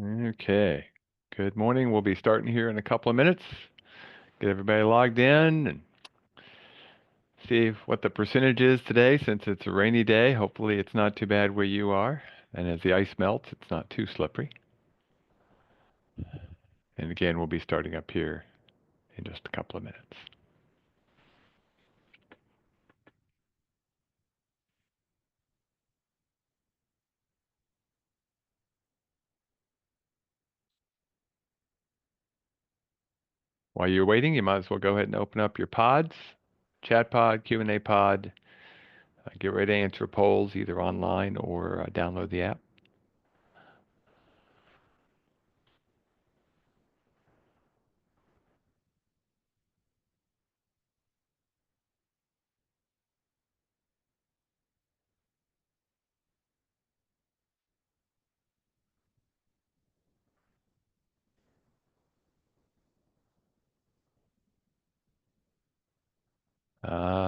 Okay. Good morning. We'll be starting here in a couple of minutes. Get everybody logged in and see what the percentage is today since it's a rainy day. Hopefully it's not too bad where you are. And as the ice melts, it's not too slippery. And again, we'll be starting up here in just a couple of minutes. While you're waiting, you might as well go ahead and open up your pods, chat pod, Q&A pod. Get ready to answer polls either online or download the app.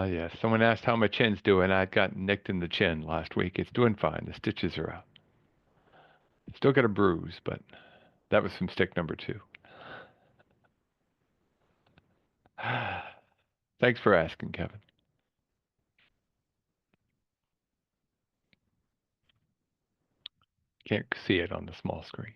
Yes. Someone asked how my chin's doing. I got nicked in the chin last week. It's doing fine. The stitches are out. Still got a bruise, but that was from stick number 2. Thanks for asking, Kevin. Can't see it on the small screen.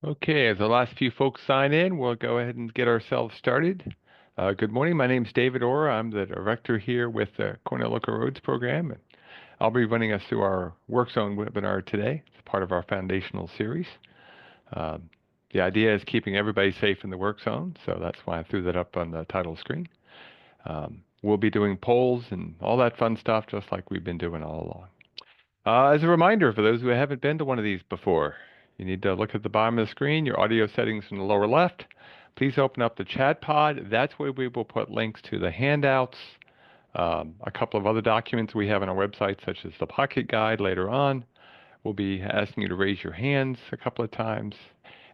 Okay, as the last few folks sign in, we'll go ahead and get ourselves started. Good morning. My name's David Orr. I'm the director here with the Cornell Local Roads program, and I'll be running us through our Work Zone webinar today. It's part of our foundational series. Um, the idea is keeping everybody safe in the work zone, so that's why I threw that up on the title screen. We'll be doing polls and all that fun stuff, just like we've been doing all along. As a reminder, for those who haven't been to one of these before, you need to look at the bottom of the screen, your audio settings in the lower left. Please open up the chat pod. That's where we will put links to the handouts, a couple of other documents we have on our website, such as the Pocket Guide later on. We'll be asking you to raise your hands a couple of times.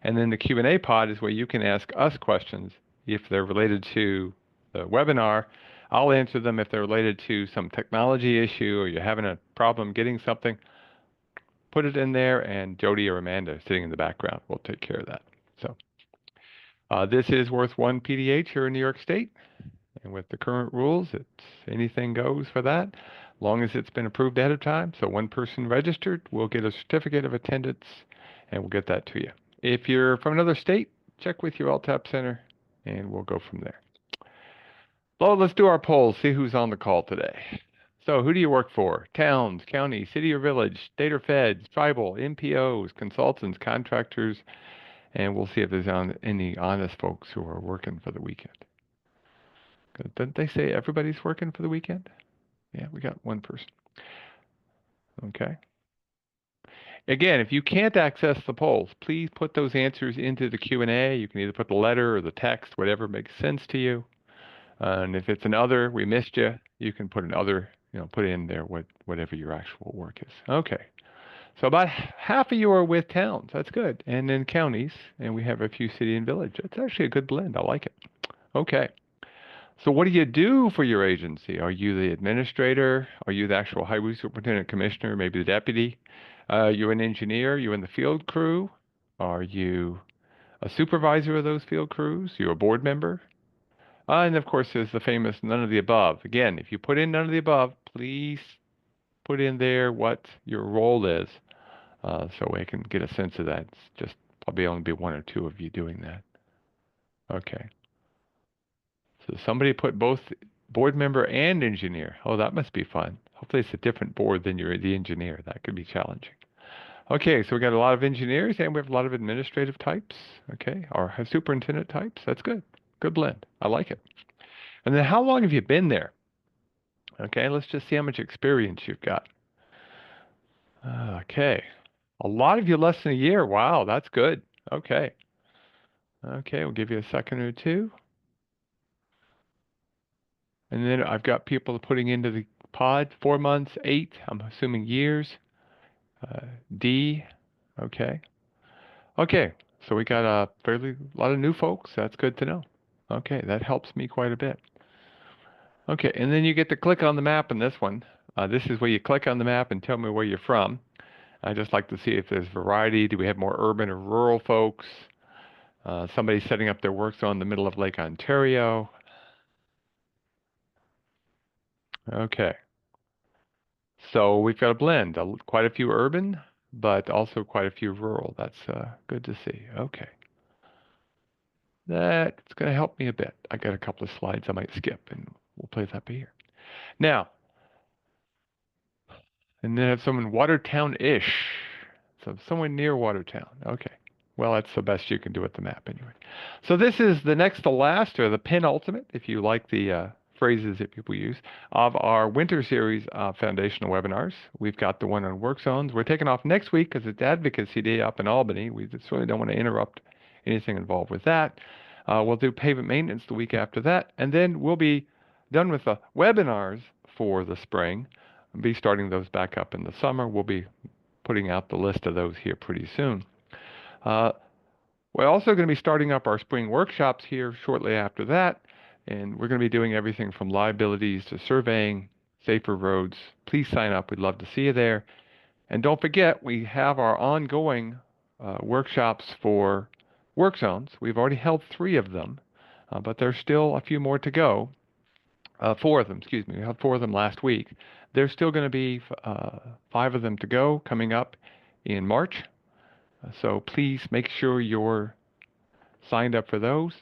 And then the Q&A pod is where you can ask us questions if they're related to the webinar. I'll answer them if they're related to some technology issue or you're having a problem getting something. Put it in there, and Jody or Amanda sitting in the background will take care of that. So this is worth 1 PDH here in New York State. And with the current rules, it's anything goes for that, long as it's been approved ahead of time. So one person registered will get a certificate of attendance, and we'll get that to you. If you're from another state, check with your LTAP center, and we'll go from there. Well, let's do our polls, see who's on the call today. So who do you work for? Towns, county, city or village, state or feds, tribal, MPOs, consultants, contractors, and we'll see if there's any honest folks who are working for the weekend. Didn't they say everybody's working for the weekend? Yeah, we got one person. Okay. Again, if you can't access the polls, please put those answers into the Q&A. You can either put the letter or the text, whatever makes sense to you. And if it's an other, we missed you, you can put an other, put in there whatever your actual work is. Okay. So about half of you are with towns. That's good. And then counties, and we have a few city and village. It's actually a good blend. I like it. Okay. So what do you do for your agency? Are you the administrator? Are you the actual highway superintendent commissioner, maybe the deputy? You're an engineer? You're in the field crew? Are you a supervisor of those field crews? You're a board member? And of course, there's the famous none of the above. Again, if you put in none of the above, please put in there what your role is, so we can get a sense of that. It's just probably only be one or two of you doing that. Okay. So somebody put both board member and engineer. Oh, that must be fun. Hopefully it's a different board than you're the engineer. That could be challenging. Okay, so we got a lot of engineers and we have a lot of administrative types. Okay, or superintendent types. That's good. Good blend. I like it. And then how long have you been there? Okay, let's just see how much experience you've got. Okay, a lot of you less than a year. Wow, that's good. Okay. Okay, we'll give you a second or two. And then I've got people putting into the pod 4 months, 8, I'm assuming years. D, okay. Okay, so we got a fairly lot of new folks. That's good to know. Okay, that helps me quite a bit. Okay, and then you get to click on the map in this one. This is where you click on the map and tell me where you're from. I just like to see if there's variety. Do we have more urban or rural folks? Somebody setting up their work zone in the middle of Lake Ontario. Okay, so we've got a blend. Quite a few urban, but also quite a few rural. That's good to see. Okay, that's going to help me a bit. I got a couple of slides I might skip, and we'll play that by ear. Now, and then have someone Watertown-ish. So somewhere near Watertown. Okay. Well, that's the best you can do with the map anyway. So this is the next to last, or the penultimate, if you like the phrases that people use, of our winter series of foundational webinars. We've got the one on work zones. We're taking off next week because it's Advocacy Day up in Albany. We just really don't want to interrupt anything involved with that. We'll do pavement maintenance the week after that, and then we'll be done with the webinars for the spring. We'll be starting those back up in the summer. We'll be putting out the list of those here pretty soon. Uh, we're also going to be starting up our spring workshops here shortly after that, and we're going to be doing everything from liabilities to surveying, safer roads. Please sign up. We'd love to see you there. And don't forget, we have our ongoing workshops for work zones. We've already held 3 of them, but there's still a few more to go. 4 of them, excuse me. We had 4 of them last week. There's still going to be 5 of them to go coming up in March. So please make sure you're signed up for those.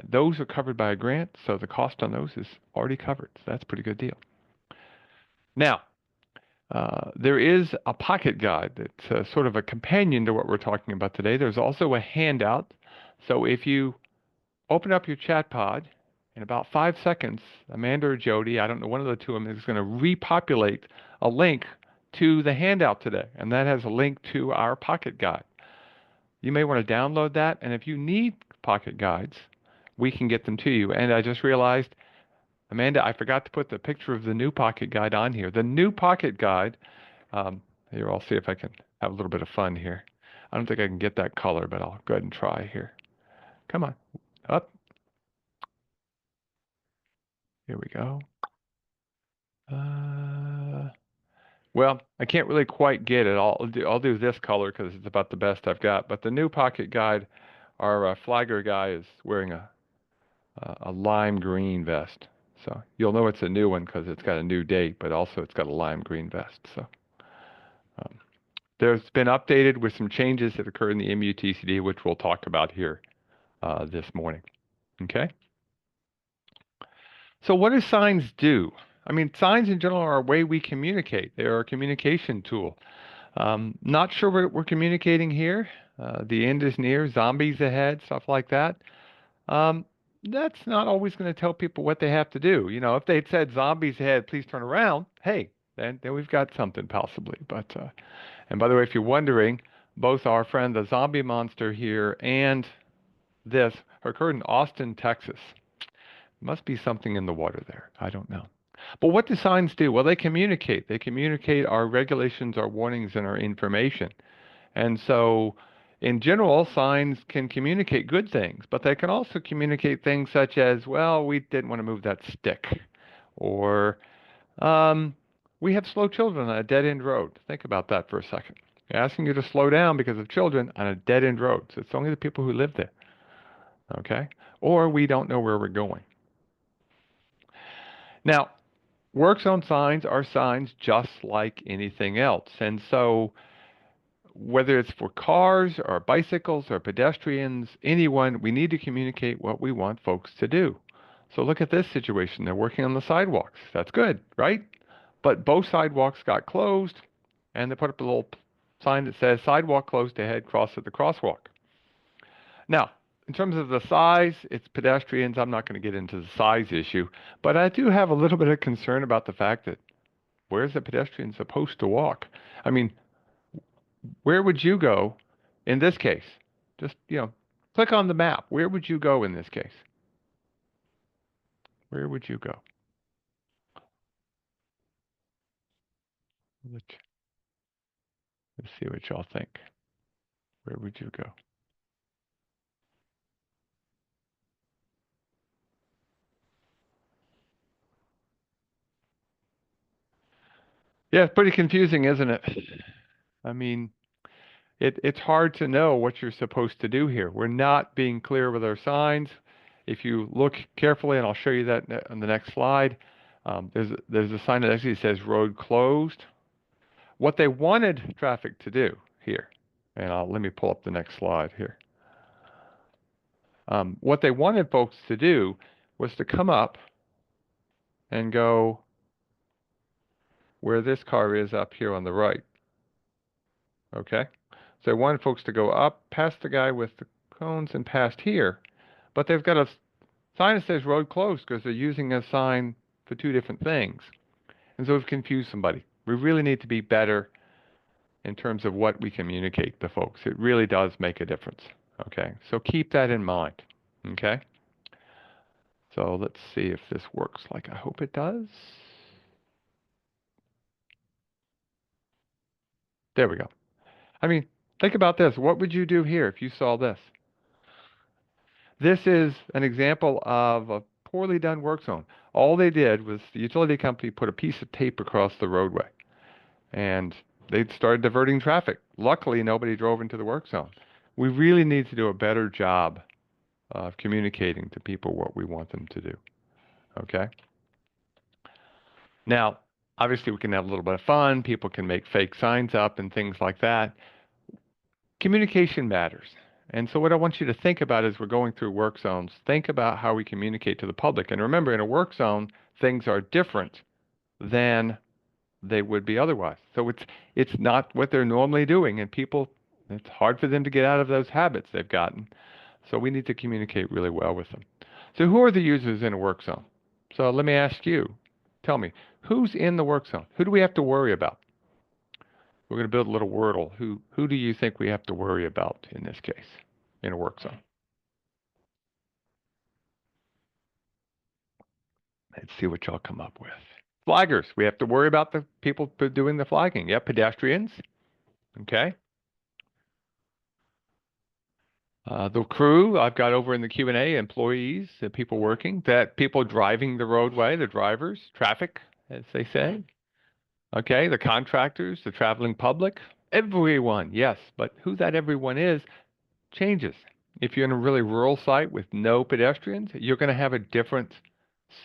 Those are covered by a grant, so the cost on those is already covered. So that's a pretty good deal. Now, there is a pocket guide that's sort of a companion to what we're talking about today. There's also a handout. So if you open up your chat pod, in about 5 seconds, Amanda or Jody, I don't know, one of the two of them is going to repopulate a link to the handout today. And that has a link to our pocket guide. You may want to download that, and if you need pocket guides, we can get them to you. And I just realized, Amanda, I forgot to put the picture of the new pocket guide on here. The new pocket guide, here, I'll see if I can have a little bit of fun here. I don't think I can get that color, but I'll go ahead and try here. Come on, up. Here we go. Well, I can't really quite get it. I'll do this color because it's about the best I've got. But the new pocket guide, our flagger guy is wearing a lime green vest. So you'll know it's a new one because it's got a new date, but also it's got a lime green vest. So um, there's been updated with some changes that occurred in the MUTCD, which we'll talk about here this morning. Okay. So what do signs do? I mean, signs in general are a way we communicate. They're a communication tool. Not sure what we're communicating here. The end is near, zombies ahead, stuff like that. Um, that's not always going to tell people what they have to do. You know, if they'd said zombies ahead, please turn around. Hey, then we've got something possibly. But and by the way, if you're wondering, both our friend the zombie monster here and this occurred in Austin, Texas. Must be something in the water there. I don't know. But what do signs do? Well, they communicate. They communicate our regulations, our warnings, and our information. And so, in general, signs can communicate good things, but they can also communicate things such as, well, we didn't want to move that stick, or we have slow children on a dead-end road. Think about that for a second. They're asking you to slow down because of children on a dead-end road. So it's only the people who live there, okay? Or we don't know where we're going. Now, work zone signs are signs just like anything else. And so whether it's for cars or bicycles or pedestrians, anyone, we need to communicate what we want folks to do. So look at this situation. They're working on the sidewalks. That's good, right? But both sidewalks got closed, and they put up a little sign that says sidewalk closed ahead, cross at the crosswalk. Now, in terms of the size, it's pedestrians. I'm not going to get into the size issue, but I do have a little bit of concern about the fact that where's the pedestrian supposed to walk? I mean, where would you go in this case? Just, click on the map. Where would you go in this case? Where would you go? Let's see what y'all think. Where would you go? Yeah, it's pretty confusing, isn't it? I mean, it's hard to know what you're supposed to do here. We're not being clear with our signs. If you look carefully, and I'll show you that on the next slide, there's a sign that actually says road closed. What they wanted traffic to do here, and let me pull up the next slide here. What they wanted folks to do was to come up and go where this car is up here on the right. Okay? So they wanted folks to go up past the guy with the cones and past here, but they've got a sign that says road closed because they're using a sign for two different things. And so we've confused somebody. We really need to be better in terms of what we communicate to folks. It really does make a difference. Okay? So keep that in mind. Okay? So let's see if this works like I hope it does. There we go. I mean, think about this. What would you do here if you saw this? This is an example of a poorly done work zone. All they did was the utility company put a piece of tape across the roadway and they started diverting traffic. Luckily, nobody drove into the work zone. We really need to do a better job of communicating to people what we want them to do. Okay? Now, obviously, we can have a little bit of fun. People can make fake signs up and things like that. Communication matters. And so what I want you to think about as we're going through work zones, think about how we communicate to the public. And remember, in a work zone, things are different than they would be otherwise. So it's not what they're normally doing, and people, it's hard for them to get out of those habits they've gotten. So we need to communicate really well with them. So who are the users in a work zone? So let me ask you, tell me, who's in the work zone? Who do we have to worry about? We're going to build a little Wordle. Who do you think we have to worry about in this case, in a work zone? Let's see what y'all come up with. Flaggers. We have to worry about the people doing the flagging. Yeah, pedestrians. Okay. The crew I've got over in the Q&A, employees, the people working, that people driving the roadway, the drivers, traffic, as they say. Okay, the contractors, the traveling public, everyone, yes. But who that everyone is changes. If you're in a really rural site with no pedestrians, you're going to have a different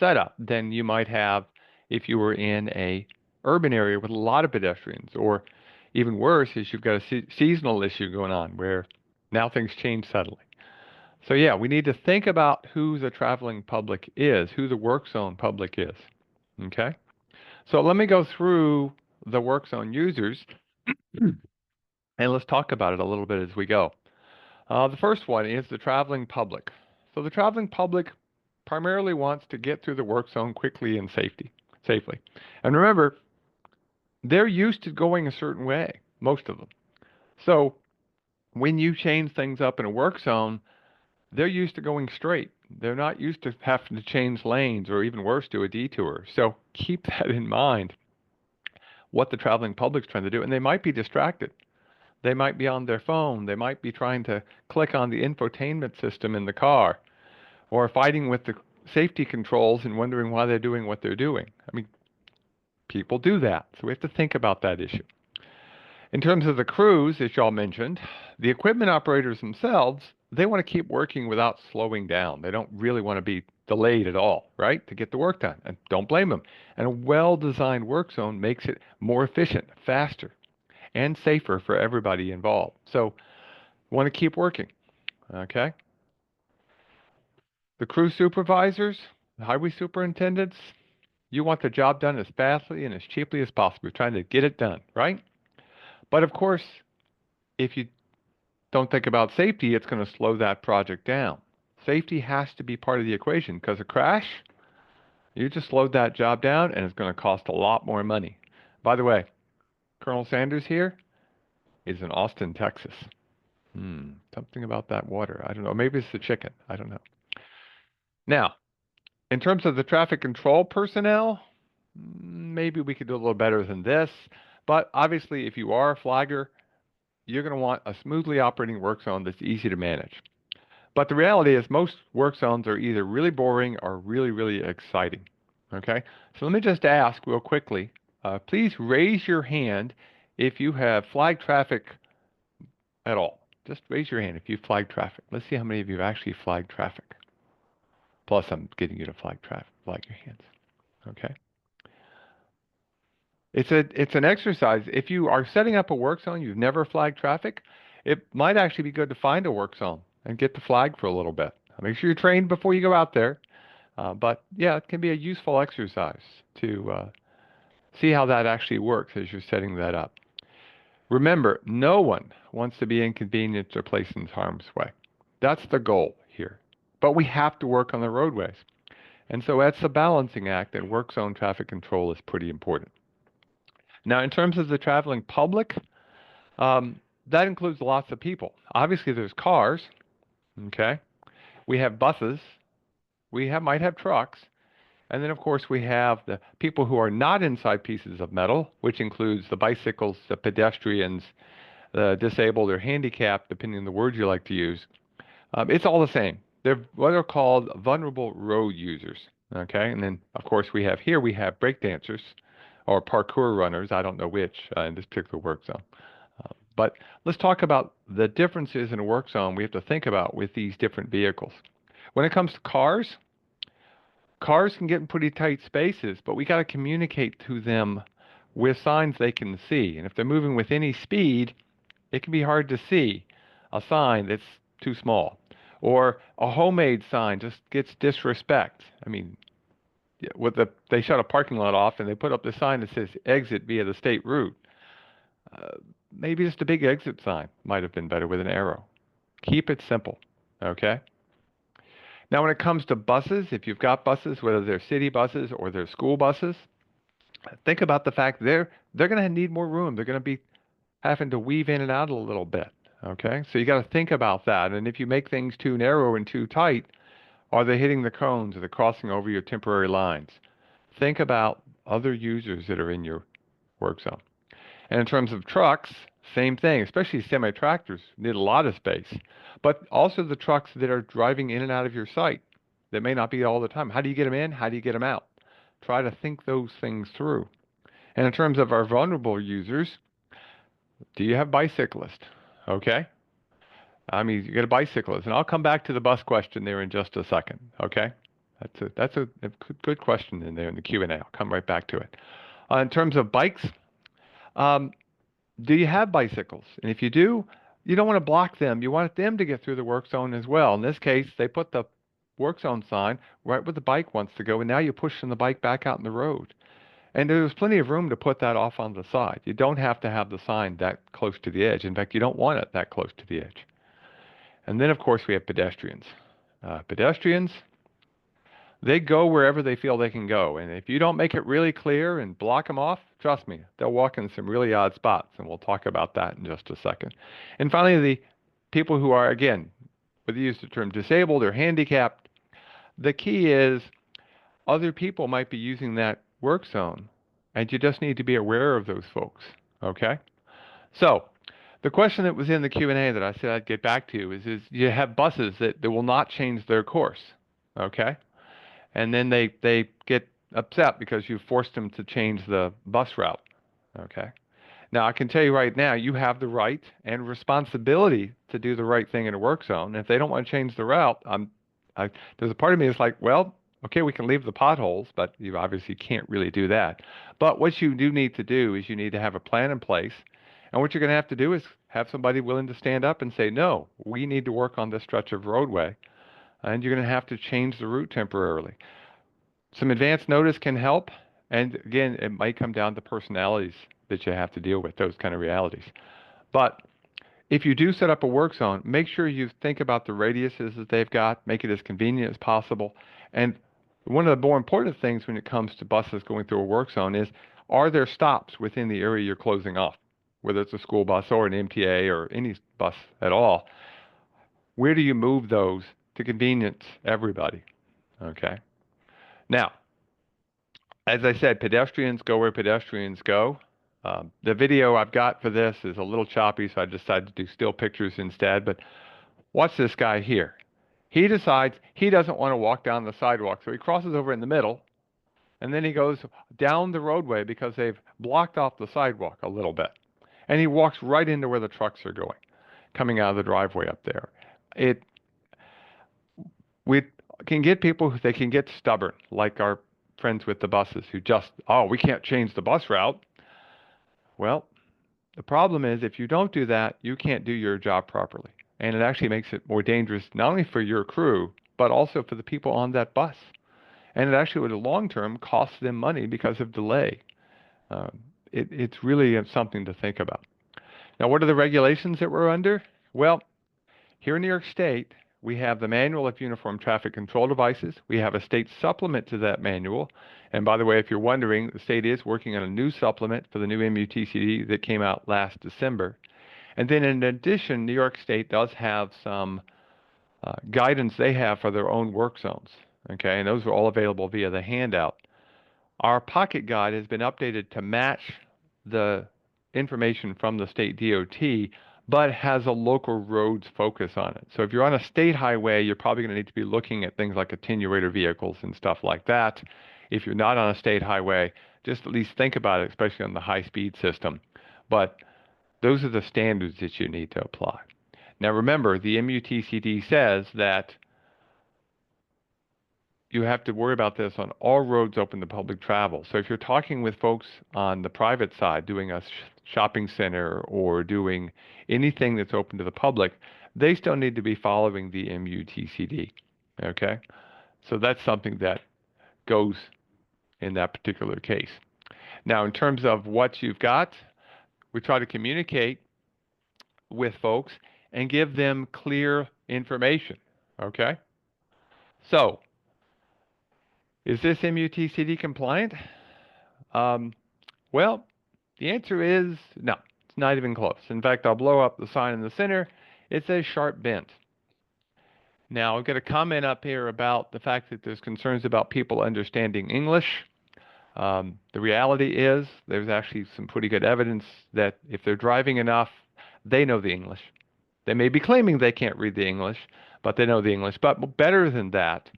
setup than you might have if you were in a urban area with a lot of pedestrians. Or even worse is you've got a seasonal issue going on where now things change suddenly. So yeah, we need to think about who the traveling public is, who the work zone public is. Okay? So let me go through the work zone users and let's talk about it a little bit as we go. The first one is the traveling public. So the traveling public primarily wants to get through the work zone quickly and safely. And remember, they're used to going a certain way, most of them. So when you change things up in a work zone, they're used to going straight. They're not used to having to change lanes or even worse, do a detour. So keep that in mind, what the traveling public's trying to do. And they might be distracted. They might be on their phone. They might be trying to click on the infotainment system in the car or fighting with the safety controls and wondering why they're doing what they're doing. I mean, people do that. So we have to think about that issue. In terms of the crews, as y'all mentioned, the equipment operators themselves, they want to keep working without slowing down. They don't really want to be delayed at all, right, to get the work done. And don't blame them. And a well-designed work zone makes it more efficient, faster, and safer for everybody involved. So want to keep working, okay? The crew supervisors, the highway superintendents, you want the job done as fastly and as cheaply as possible. You're trying to get it done, right? But of course, if you don't think about safety, it's going to slow that project down. Safety has to be part of the equation because a crash, you just slowed that job down and it's going to cost a lot more money. By the way, Colonel Sanders here is in Austin, Texas. Something about that water. I don't know. Maybe it's the chicken. I don't know. Now, in terms of the traffic control personnel, maybe we could do a little better than this. But obviously, if you are a flagger, you're going to want a smoothly operating work zone that's easy to manage. But the reality is most work zones are either really boring or really, really exciting. Okay? So let me just ask real quickly, please raise your hand if you have flagged traffic at all. Just raise your hand if you flag traffic. Let's see how many of you have actually flagged traffic. Plus, I'm getting you to flag your hands. Okay. It's an exercise. If you are setting up a work zone, you've never flagged traffic, it might actually be good to find a work zone and get the flag for a little bit. Make sure you're trained before you go out there. But yeah, it can be a useful exercise to see how that actually works as you're setting that up. Remember, no one wants to be inconvenienced or placed in harm's way. That's the goal here. But we have to work on the roadways. And so that's a balancing act, and work zone traffic control is pretty important. Now, in terms of the traveling public, that includes lots of people. Obviously, there's cars, okay? We have buses. Might have trucks. And then, of course, we have the people who are not inside pieces of metal, which includes the bicycles, the pedestrians, the disabled or handicapped, depending on the word you like to use. It's all the same. They're what are called vulnerable road users, okay? And then, of course, we have breakdancers or parkour runners. I don't know which in this particular work zone. But let's talk about the differences in a work zone we have to think about with these different vehicles. When it comes to cars can get in pretty tight spaces, but we got to communicate to them with signs they can see. And if they're moving with any speed, it can be hard to see a sign that's too small. Or a homemade sign just gets disrespect. I mean, they shut a parking lot off and they put up the sign that says exit via the state route. Maybe just a big exit sign might have been better with an arrow. Keep it simple, okay? Now, when it comes to buses, if you've got buses, whether they're city buses or they're school buses, think about the fact they're going to need more room. They're going to be having to weave in and out a little bit, okay? So you got to think about that. And if you make things too narrow and too tight, are they hitting the cones? Are they crossing over your temporary lines? Think about other users that are in your work zone. And in terms of trucks, same thing, especially semi-tractors need a lot of space. But also the trucks that are driving in and out of your site that may not be all the time. How do you get them in? How do you get them out? Try to think those things through. And in terms of our vulnerable users, do you have bicyclists? Okay. I mean, you get a bicyclist, and I'll come back to the bus question there in just a second. Okay. That's a good question in there in the Q&A. I'll come right back to it. In terms of bikes, do you have bicycles? And if you do, you don't want to block them. You want them to get through the work zone as well. In this case, they put the work zone sign right where the bike wants to go, and now you're pushing the bike back out in the road. And there's plenty of room to put that off on the side. You don't have to have the sign that close to the edge. In fact, you don't want it that close to the edge. And then, of course, we have pedestrians. Pedestrians, they go wherever they feel they can go. And if you don't make it really clear and block them off, trust me, they'll walk in some really odd spots. And we'll talk about that in just a second. And finally, the people who are, again, whether you use the term disabled or handicapped, the key is other people might be using that work zone. And you just need to be aware of those folks. Okay? So, the question that was in the Q&A that I said I'd get back to is you have buses that will not change their course. Okay? And then they get upset because you forced them to change the bus route, okay? Now, I can tell you right now, you have the right and responsibility to do the right thing in a work zone. If they don't want to change the route, there's a part of me that's like, well, okay, we can leave the potholes, but you obviously can't really do that. But what you do need to do is you need to have a plan in place. And what you're going to have to do is have somebody willing to stand up and say, no, we need to work on this stretch of roadway. And you're going to have to change the route temporarily. Some advance notice can help, and again, it might come down to personalities that you have to deal with, those kind of realities. But if you do set up a work zone, make sure you think about the radiuses that they've got, make it as convenient as possible. And one of the more important things when it comes to buses going through a work zone is, are there stops within the area you're closing off, whether it's a school bus or an MTA or any bus at all? Where do you move those to convenience everybody? Okay. Now, as I said, pedestrians go where pedestrians go. The video I've got for this is a little choppy, so I decided to do still pictures instead. But watch this guy here. He decides he doesn't want to walk down the sidewalk, so he crosses over in the middle, And then he goes down the roadway because they've blocked off the sidewalk a little bit. And he walks right into where the trucks are going, coming out of the driveway up there. It we can get people who they can get stubborn, like our friends with the buses who just, oh, we can't change the bus route. Well, the problem is if you don't do that, you can't do your job properly. And it actually makes it more dangerous, not only for your crew, but also for the people on that bus. And it actually would, long term, cost them money because of delay. It's really something to think about. Now, what are the regulations that we're under? Well, here in New York State, we have the Manual of Uniform Traffic Control Devices. We have a state supplement to that manual. And by the way, if you're wondering, the state is working on a new supplement for the new MUTCD that came out last December. And then in addition, New York State does have some guidance they have for their own work zones. Okay, and those are all available via the handout. Our pocket guide has been updated to match the information from the state DOT, but has a local roads focus on it. So if you're on a state highway, you're probably going to need to be looking at things like attenuator vehicles and stuff like that. If you're not on a state highway, just at least think about it, especially on the high-speed system. But those are the standards that you need to apply. Now remember, the MUTCD says that you have to worry about this on all roads open to public travel. So if you're talking with folks on the private side, doing a shopping center or doing anything that's open to the public, they still need to be following the MUTCD. Okay? So that's something that goes in that particular case. Now, in terms of what you've got, we try to communicate with folks and give them clear information. Okay? So, is this MUTCD compliant? Well, the answer is no. It's not even close. In fact, I'll blow up the sign in the center. It says sharp bend. Now, I've got a comment up here about the fact that there's concerns about people understanding English. The reality is there's actually some pretty good evidence that if they're driving enough, they know the English. They may be claiming they can't read the English, but they know the English. But better than that,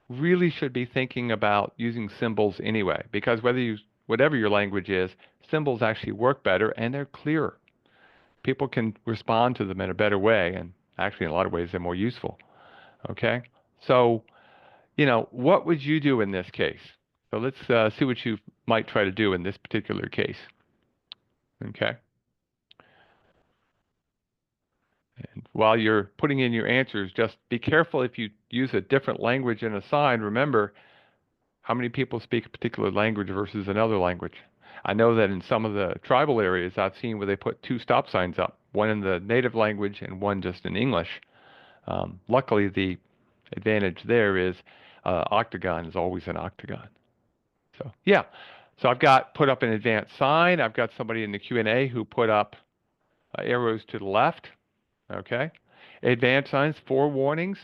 really should be thinking about using symbols anyway, because whatever your language is, symbols actually work better and they're clearer. People can respond to them in a better way, and actually in a lot of ways they're more useful. Okay? So, what would you do in this case? So let's see what you might try to do in this particular case. Okay? And while you're putting in your answers, just be careful if you use a different language in a sign. Remember, how many people speak a particular language versus another language? I know that in some of the tribal areas I've seen where they put two stop signs up, one in the native language and one just in English. Luckily, the advantage there is octagon is always an octagon. So yeah, so I've got put up an advanced sign. I've got somebody in the Q&A who put up arrows to the left. Okay, advanced signs, 4 warnings.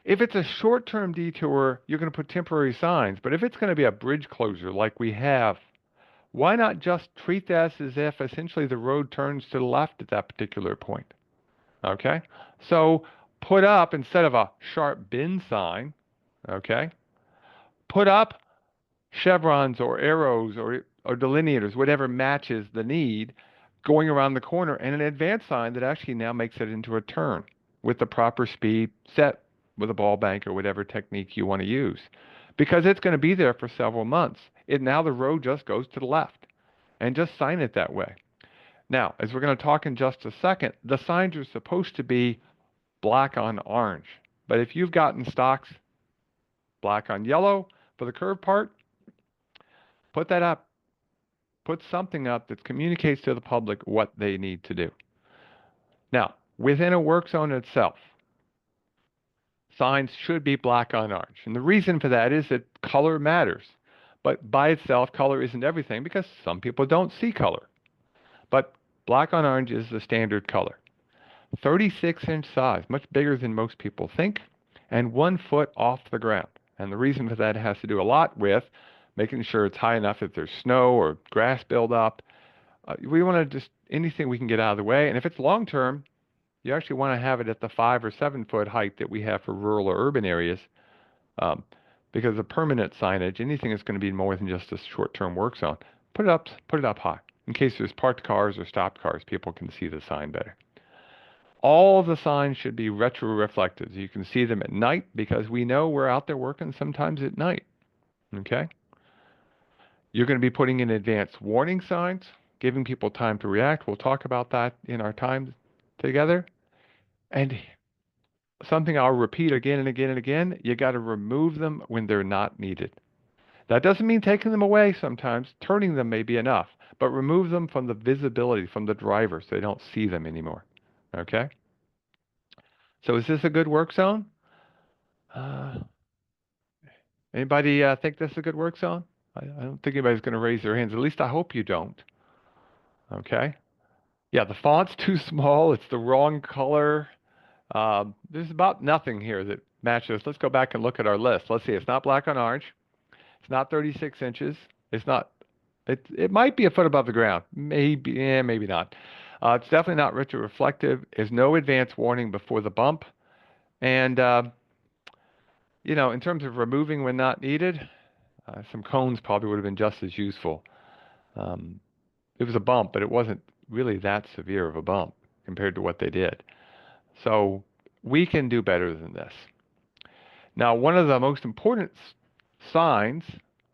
If it's a short-term detour, you're going to put temporary signs. But if it's going to be a bridge closure like we have, why not just treat this as if essentially the road turns to the left at that particular point? Okay? So put up, instead of a sharp bend sign, okay, put up chevrons or arrows or delineators, whatever matches the need, going around the corner, and an advanced sign that actually now makes it into a turn with the proper speed set with a ball bank or whatever technique you want to use. Because it's going to be there for several months. Now the road just goes to the left. And just sign it that way. Now, as we're going to talk in just a second, the signs are supposed to be black on orange. But if you've gotten stocks black on yellow for the curved part, put that up. Put something up that communicates to the public what they need to do. Now, within a work zone itself, signs should be black on orange. And the reason for that is that color matters. But by itself, color isn't everything because some people don't see color. But black on orange is the standard color. 36-inch size, much bigger than most people think, and 1 foot off the ground. And the reason for that has to do a lot with making sure it's high enough if there's snow or grass buildup. We want to just anything we can get out of the way. And if it's long term, you actually want to have it at the 5 or 7 foot height that we have for rural or urban areas. because the permanent signage, anything that's going to be more than just a short-term work zone, put it up high. In case there's parked cars or stopped cars, people can see the sign better. All the signs should be retroreflective. You can see them at night because we know we're out there working sometimes at night. Okay? You're going to be putting in advanced warning signs, giving people time to react. We'll talk about that in our time together. And something I'll repeat again and again and again, you got to remove them when they're not needed. That doesn't mean taking them away sometimes. Turning them may be enough, but remove them from the visibility, from the driver, so they don't see them anymore. Okay? So is this a good work zone? Uh, Anybody think this is a good work zone? I don't think anybody's going to raise their hands. At least I hope you don't. Okay? Yeah, the font's too small. It's the wrong color. There's about nothing here that matches. Let's go back and look at our list. Let's see. It's not black on orange. It's not 36 inches. It's not. It might be a foot above the ground. Maybe, maybe not. It's definitely not retroreflective. There's no advance warning before the bump. And, in terms of removing when not needed, some cones probably would have been just as useful. It was a bump, but it wasn't really that severe of a bump compared to what they did. So we can do better than this. Now, one of the most important signs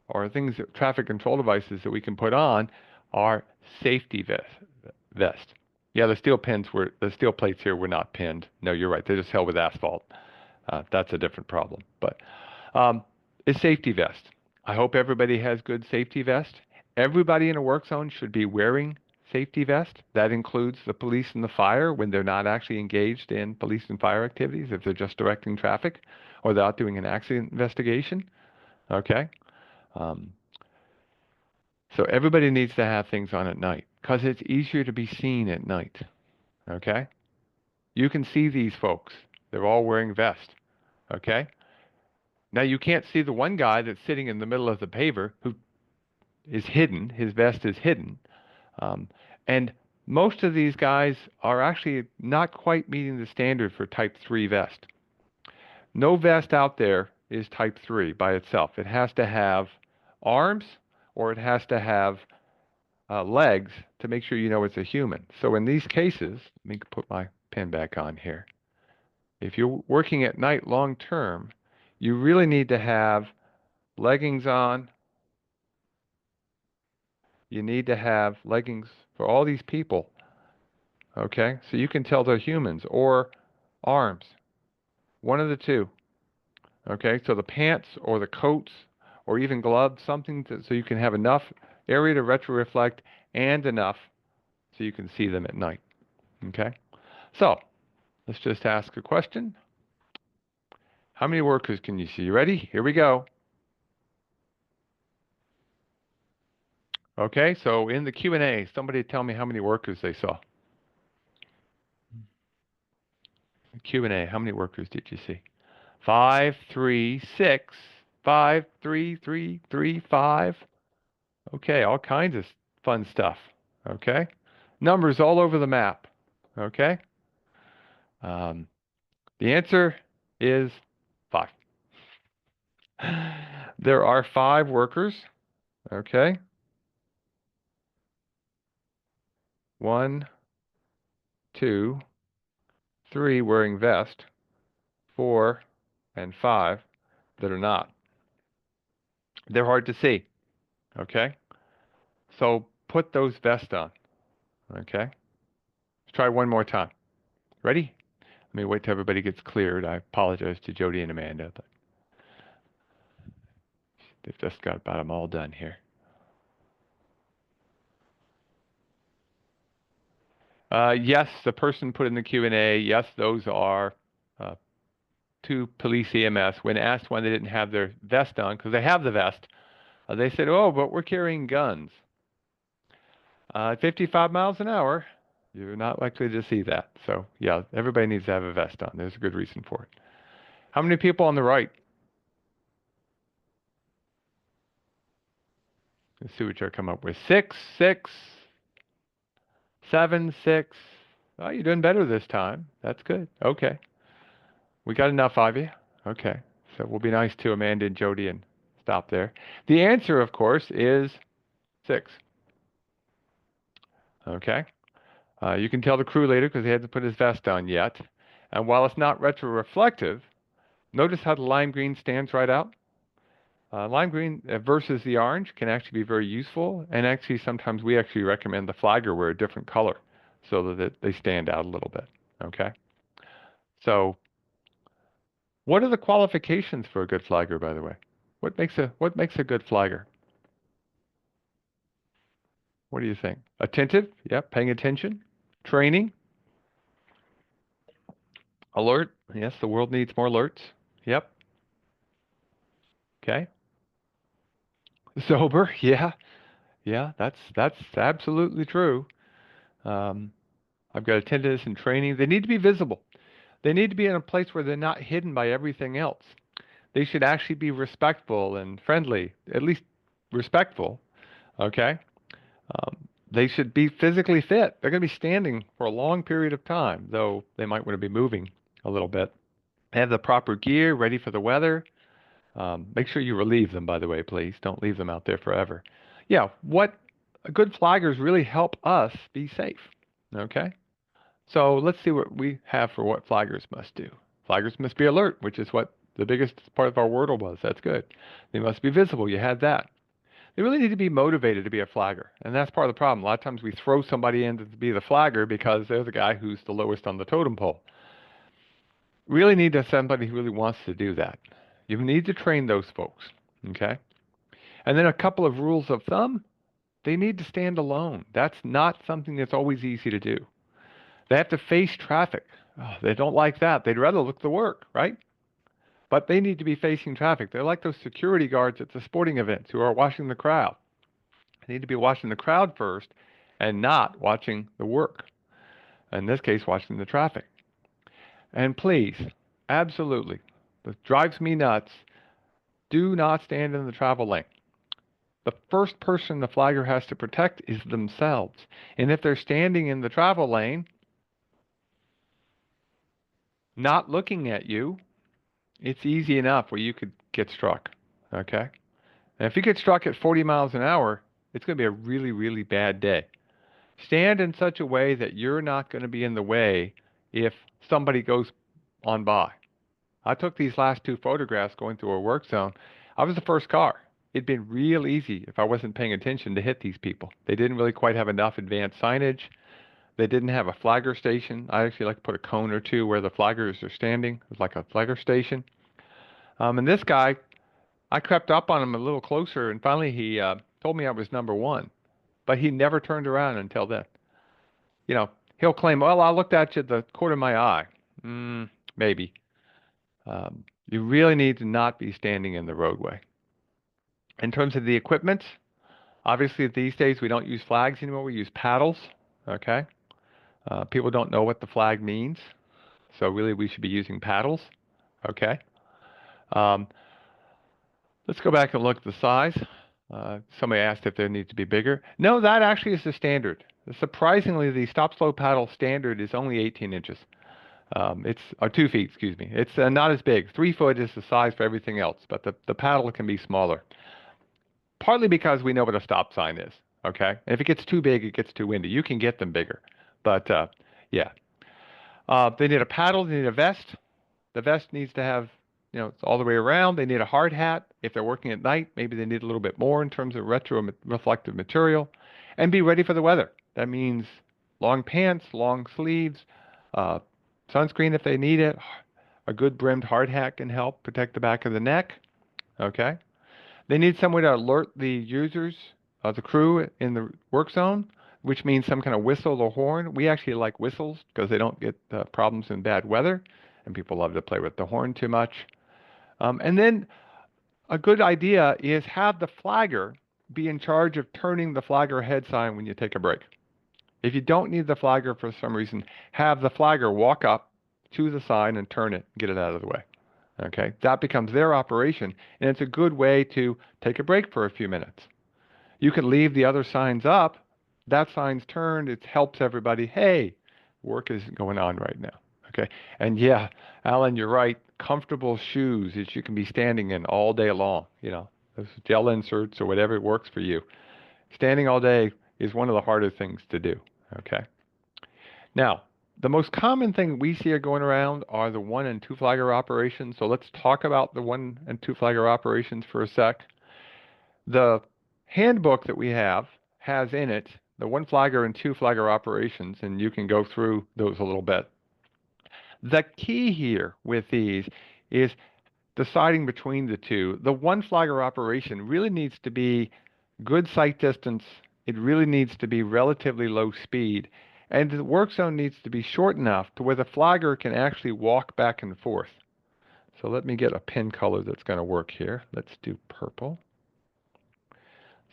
or things that traffic control devices that we can put on are safety vest. Yeah, the steel plates here were not pinned. No, you're right. They're just held with asphalt. That's a different problem. But it's safety vest. I hope everybody has good safety vest. Everybody in a work zone should be wearing safety vest. That includes the police and the fire when they're not actually engaged in police and fire activities, if they're just directing traffic or they're out doing an accident investigation. Okay? So everybody needs to have things on at night because it's easier to be seen at night. Okay? You can see these folks. They're all wearing vests. Okay? Now you can't see the one guy that's sitting in the middle of the paver who is hidden. His vest is hidden. And most of these guys are actually not quite meeting the standard for type 3 vest. No vest out there is type 3 by itself. It has to have arms or it has to have legs to make sure you know it's a human. So in these cases, let me put my pen back on here. If you're working at night long term, you really need to have leggings on. You need to have leggings for all these people. Okay? So you can tell they're humans or arms. One of the two. Okay? So the pants or the coats or even gloves, something so you can have enough area to retroreflect and enough so you can see them at night. Okay? So let's just ask a question. How many workers can you see? You ready? Here we go. Okay, so in the Q&A, somebody tell me how many workers they saw. Q&A, how many workers did you see? 5, 3, 6, 5, 3, 3, 3, 5. Okay, all kinds of fun stuff. Okay, numbers all over the map. Okay, the answer is 5. There are 5 workers. Okay, 1, 2, 3 wearing vest, 4, and 5 that are not. They're hard to see. Okay, so put those vests on. Okay, let's try one more time. Ready? Let me wait till everybody gets cleared. I apologize to Jody and Amanda, but they've just got about them all done here. Yes, the person put in the Q&A, yes, those are 2 police EMS. When asked when they didn't have their vest on, because they have the vest, they said, oh, but we're carrying guns. At 55 miles an hour, you're not likely to see that. So, yeah, everybody needs to have a vest on. There's a good reason for it. How many people on the right? Let's see what you come up with. 6, 6, 7, 6. Oh, you're doing better this time. That's good. Okay. We got enough of you. Okay. So we'll be nice to Amanda and Jody and stop there. The answer, of course, is 6. Okay. You can tell the crew later because he hasn't put his vest on yet. And while it's not retroreflective, notice how the lime green stands right out. Lime green versus the orange can actually be very useful. And actually, sometimes we actually recommend the flagger wear a different color so that they stand out a little bit. Okay. So what are the qualifications for a good flagger, by the way? What makes a good flagger? What do you think? Attentive? Yep. Paying attention? Training? Alert? Yes, the world needs more alerts. Yep. Okay. Sober? Yeah. Yeah, that's absolutely true. Um, I've got attendance and training. They need to be visible. They need to be in a place where they're not hidden by everything else. They should actually be respectful and friendly, at least respectful. Okay. They should be physically fit. They're going to be standing for a long period of time, though they might want to be moving a little bit. Have the proper gear ready for the weather. Make sure you relieve them, by the way, please. Don't leave them out there forever. Yeah, what good flaggers really help us be safe. Okay? So let's see what we have for what flaggers must do. Flaggers must be alert, which is what the biggest part of our wordle was. That's good. They must be visible. You had that. They really need to be motivated to be a flagger. And that's part of the problem. A lot of times we throw somebody in to be the flagger because they're the guy who's the lowest on the totem pole. Really need to somebody who really wants to do that. You need to train those folks. Okay? And then a couple of rules of thumb. They need to stand alone. That's not something that's always easy to do. They have to face traffic. Oh, they don't like that. They'd rather look the work, right? But they need to be facing traffic. They're like those security guards at the sporting events who are watching the crowd. They need to be watching the crowd first and not watching the work. In this case, watching the traffic. And please, absolutely, this drives me nuts, do not stand in the travel lane. The first person the flagger has to protect is themselves. And if they're standing in the travel lane, not looking at you, it's easy enough where you could get struck. Okay? And if you get struck at 40 miles an hour, it's going to be a really, really bad day. Stand in such a way that you're not going to be in the way if somebody goes on by. I took these last 2 photographs going through a work zone. I was the first car. It'd been real easy if I wasn't paying attention to hit these people. They didn't really quite have enough advanced signage. They didn't have a flagger station. I actually like to put a cone or two where the flaggers are standing. It's like a flagger station. And this guy, I crept up on him a little closer, and finally he told me I was number 1. But he never turned around until then. You know, he'll claim, well, I looked at you at the corner of my eye. Maybe. You really need to not be standing in the roadway. In terms of the equipment, obviously these days we don't use flags anymore. We use paddles. Okay. People don't know what the flag means. So really we should be using paddles. Okay. Um, let's go back and look at the size. Somebody asked if they need to be bigger. No, that actually is the standard. Surprisingly, the stop slow paddle standard is only 18 inches. It's 2 feet, excuse me. It's not as big. 3 foot is the size for everything else, but the paddle can be smaller. Partly because we know what a stop sign is. Okay, and if it gets too big, it gets too windy. You can get them bigger, but yeah. They need a paddle. They need a vest. The vest needs to have, it's all the way around. They need a hard hat. If they're working at night, maybe they need a little bit more in terms of reflective material, and be ready for the weather. That means long pants, long sleeves, uh, sunscreen if they need it. A good brimmed hard hat can help protect the back of the neck. Okay. They need somewhere to alert the users, the crew in the work zone, which means some kind of whistle or horn. We actually like whistles because they don't get problems in bad weather, and people love to play with the horn too much. And then a good idea is have the flagger be in charge of turning the flagger head sign when you take a break. If you don't need the flagger for some reason, have the flagger walk up to the sign and turn it, get it out of the way. Okay, that becomes their operation, and it's a good way to take a break for a few minutes. You can leave the other signs up. That sign's turned. It helps everybody. Hey, work is going on right now. Okay. And yeah, Alan, you're right. Comfortable shoes that you can be standing in all day long, those gel inserts or whatever works for you. Standing all day is one of the harder things to do. Okay. Now, the most common thing we see going around are the one and two flagger operations. So let's talk about the one and two flagger operations for a sec. The handbook that we have has in it the one flagger and two flagger operations, and you can go through those a little bit. The key here with these is deciding between the two. The one flagger operation really needs to be good sight distance. It really needs to be relatively low speed. And the work zone needs to be short enough to where the flagger can actually walk back and forth. So let me get a pin color that's going to work here. Let's do purple.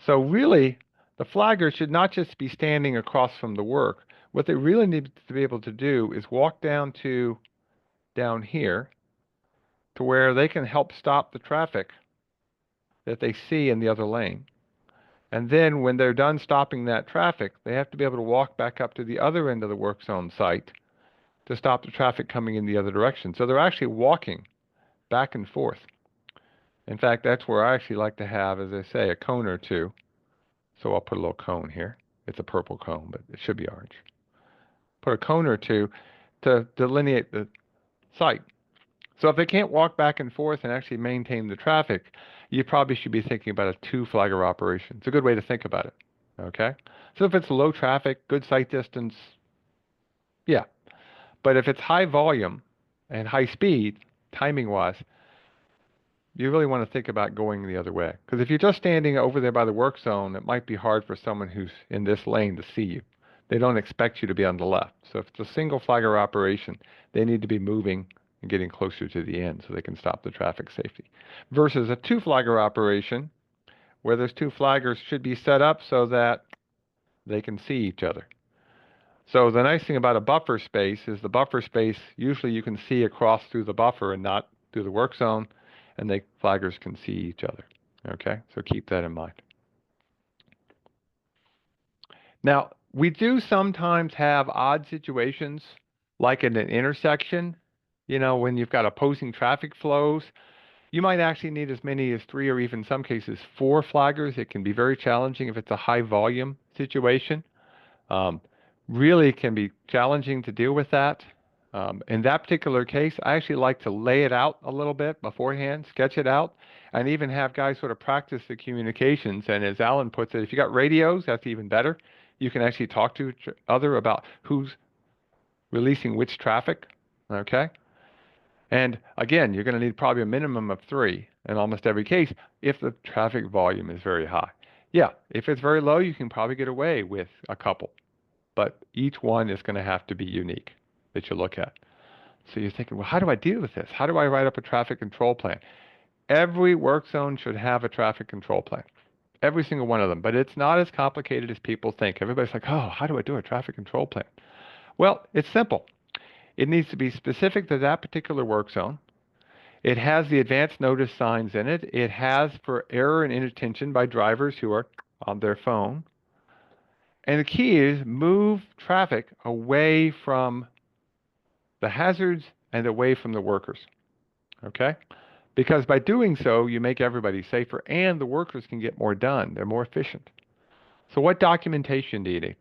So really, the flagger should not just be standing across from the work. What they really need to be able to do is walk down here to where they can help stop the traffic that they see in the other lane. And then when they're done stopping that traffic, they have to be able to walk back up to the other end of the work zone site to stop the traffic coming in the other direction. So they're actually walking back and forth. In fact, that's where I actually like to have, as I say, a cone or two. So I'll put a little cone here. It's a purple cone, but it should be orange. Put a cone or two to delineate the site. So if they can't walk back and forth and actually maintain the traffic, you probably should be thinking about a two flagger operation. It's a good way to think about it. Okay? So if it's low traffic, good sight distance, yeah. But if it's high volume and high speed, timing wise, you really want to think about going the other way. Because if you're just standing over there by the work zone, it might be hard for someone who's in this lane to see you. They don't expect you to be on the left. So if it's a single flagger operation, they need to be moving and getting closer to the end so they can stop the traffic safety. Versus a two flagger operation, where those two flaggers should be set up so that they can see each other. So the nice thing about a buffer space is the buffer space, usually you can see across through the buffer and not through the work zone, and the flaggers can see each other. Okay, so keep that in mind. Now, we do sometimes have odd situations, like in an intersection, when you've got opposing traffic flows. You might actually need as many as three or even some cases four flaggers. It can be very challenging if it's a high volume situation. Um, really can be challenging to deal with that. In that particular case, I actually like to lay it out a little bit beforehand, sketch it out, and even have guys sort of practice the communications. And as Alan puts it, if you got radios, that's even better. You can actually talk to each other about who's releasing which traffic. Okay? And again, you're going to need probably a minimum of three in almost every case if the traffic volume is very high. Yeah, if it's very low, you can probably get away with a couple, but each one is going to have to be unique that you look at. So you're thinking, well, how do I deal with this? How do I write up a traffic control plan? Every work zone should have a traffic control plan. Every single one of them. But it's not as complicated as people think. Everybody's like, oh, how do I do a traffic control plan? Well, it's simple. It needs to be specific to that particular work zone. It has the advance notice signs in it. It has for error and inattention by drivers who are on their phone. And the key is move traffic away from the hazards and away from the workers. Okay? Because by doing so, you make everybody safer and the workers can get more done. They're more efficient. So what documentation do you need?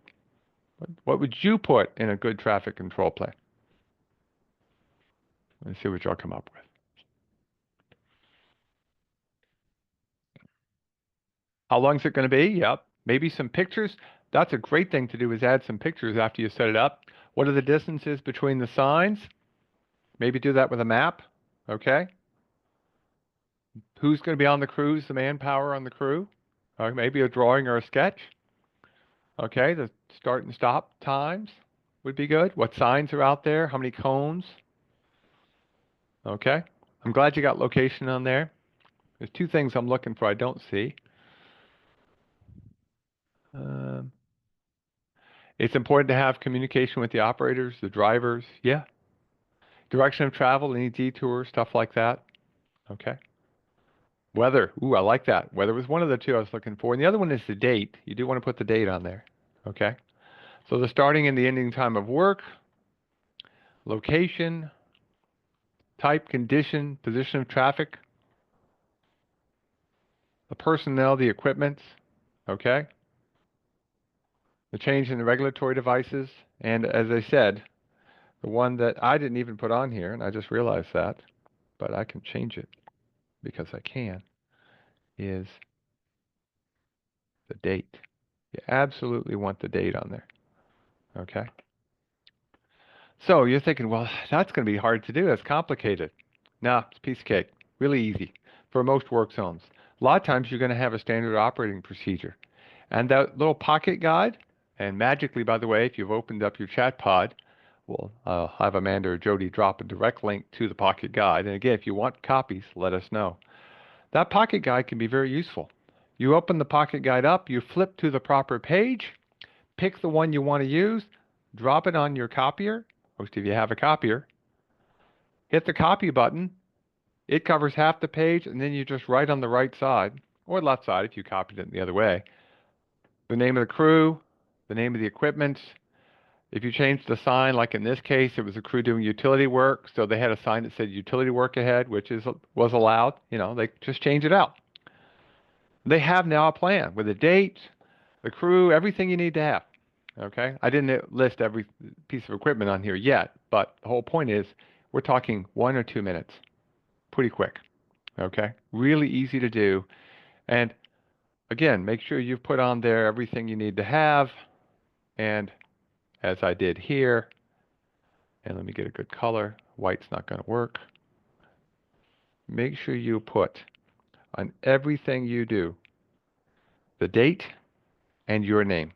What would you put in a good traffic control plan? Let's see what y'all come up with. How long is it going to be? Yep. Maybe some pictures. That's a great thing to do is add some pictures after you set it up. What are the distances between the signs? Maybe do that with a map. Okay. Who's going to be on the crews, the manpower on the crew? Or maybe a drawing or a sketch. Okay, the start and stop times would be good. What signs are out there? How many cones? Okay. I'm glad you got location on there. There's two things I'm looking for I don't see. Um, it's important to have communication with the operators, the drivers. Yeah. Direction of travel, any detours, stuff like that. Okay. Weather. Ooh, I like that. Weather was one of the two I was looking for. And the other one is the date. You do want to put the date on there. Okay. So the starting and the ending time of work, location, type, condition, position of traffic, the personnel, the equipment, okay? The change in the regulatory devices, and as I said, the one that I didn't even put on here, and I just realized that, but I can change it because I can, is the date. You absolutely want the date on there, okay? So you're thinking, well, that's going to be hard to do. That's complicated. No, it's a piece of cake. Really easy for most work zones. A lot of times you're going to have a standard operating procedure. And that little pocket guide, and magically, by the way, if you've opened up your chat pod, we'll have Amanda or Jody drop a direct link to the pocket guide. And again, if you want copies, let us know. That pocket guide can be very useful. You open the pocket guide up, you flip to the proper page, pick the one you want to use, drop it on your copier. Most of you have a copier. Hit the copy button. It covers half the page, and then you just write on the right side, or left side if you copied it the other way, the name of the crew, the name of the equipment. If you change the sign, like in this case, it was a crew doing utility work, so they had a sign that said utility work ahead, which was allowed. You know, they just change it out. They have now a plan with a date, the crew, everything you need to have. Okay? I didn't list every piece of equipment on here yet, but the whole point is we're talking 1 or 2 minutes. Pretty quick. Okay? Really easy to do. And again, make sure you've put on there everything you need to have. And as I did here, and let me get a good color. White's not going to work. Make sure you put on everything you do the date and your name.